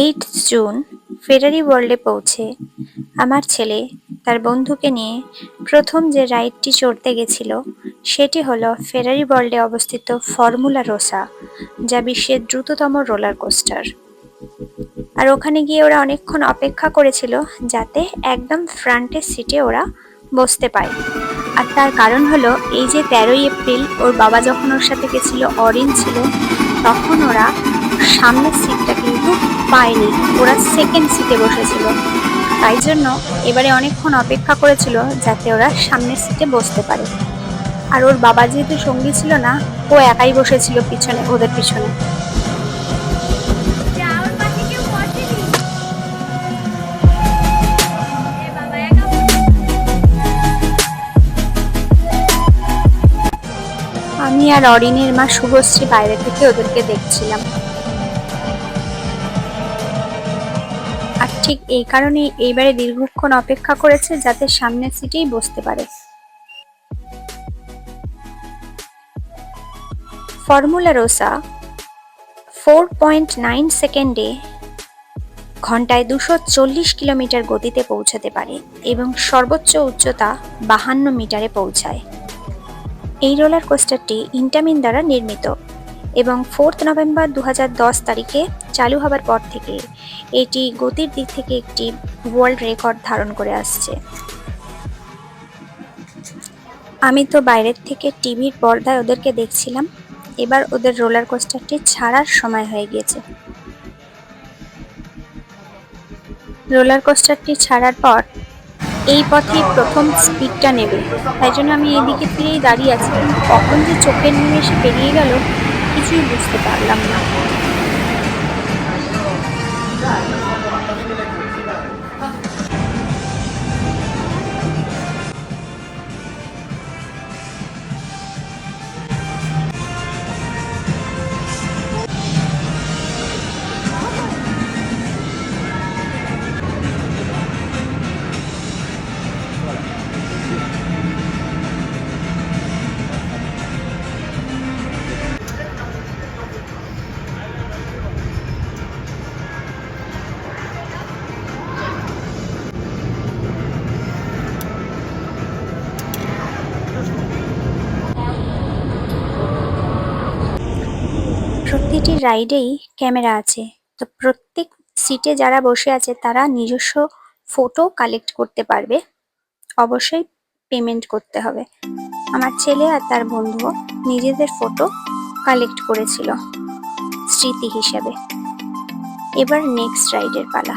8 June ফেরারি ওয়ার্ল্ডে পৌঁছে আমার ছেলে তার বন্ধুকে নিয়ে প্রথম যে রাইডটি চড়তে গেছিল সেটি হলো ফেরারি ওয়ার্ল্ডে অবস্থিত ফর্মুলা রোসা, যা বিশ্বের দ্রুততম রোলার কোস্টার। আর ওখানে গিয়ে ওরা অনেকক্ষণ অপেক্ষা করেছিল যাতে একদম ফ্রন্টের সিটে ওরা বসতে পায়। আর তার কারণ হলো এই যে 13ই এপ্রিল ওর বাবা যখন ওর সাথে গেছিল, অরিন ছিল, তখন ওরা সামনের সিটটা কিন্তু পায়নি, ওরা সেকেন্ড সিটে বসেছিল। তাই জন্য এবারে অনেকক্ষণ অপেক্ষা করেছিল যাতে ওরা সামনের সিটে বসতে পারে। আর ওর বাবা যেহেতু সঙ্গী ছিল না, ও একাই বসেছিল পিছনে, ওদের পিছনে। আমি আর অরিনের মা শুভশ্রী বাইরে থেকে ওদেরকে দেখছিলাম। আর ঠিক এই কারণেই এইবারে দীর্ঘক্ষণ অপেক্ষা করেছে যাতে সামনের সিটেই বসতে পারে। ফর্মুলা রোসা 4.9 সেকেন্ডে ঘন্টায় 240 কিলোমিটার গতিতে পৌঁছাতে পারে এবং সর্বোচ্চ উচ্চতা 52 মিটারে পৌঁছায়। এই রোলার কোস্টারটি ইন্টামিন দ্বারা নির্মিত এবং 4 নভেম্বর 2010 তারিখে চালু হবার পর থেকে এটি গতির দিক থেকে একটি ওয়ার্ল্ড রেকর্ড ধারণ করে আসছে। আমি তো বাইরের থেকে টিভির পর্দায় ওদেরকে দেখছিলাম। এবার ওদের রোলার কোস্টারটি ছাড়ার সময় হয়ে গিয়েছে। রোলার কোস্টারটি ছাড়ার পর এই পথেই প্রথম স্পিডটা নেবে, তাই জন্য আমি এইদিকে ফিরেই দাঁড়িয়ে আছি। কিন্তু কখন যে চোখের নিমেষে পেরিয়ে গেল কিছুই বুঝতে পারলাম না। প্রতিটি রাইডেই ক্যামেরা আছে, তো প্রত্যেক সিটে যারা বসে আছে তারা নিজস্ব ফটো কালেক্ট করতে পারবে। অবশ্যই পেমেন্ট করতে হবে। আমার ছেলে আর তার বন্ধুও নিজেদের ফটো কালেক্ট করেছিল স্মৃতি হিসেবে। এবার নেক্সট রাইডের পালা।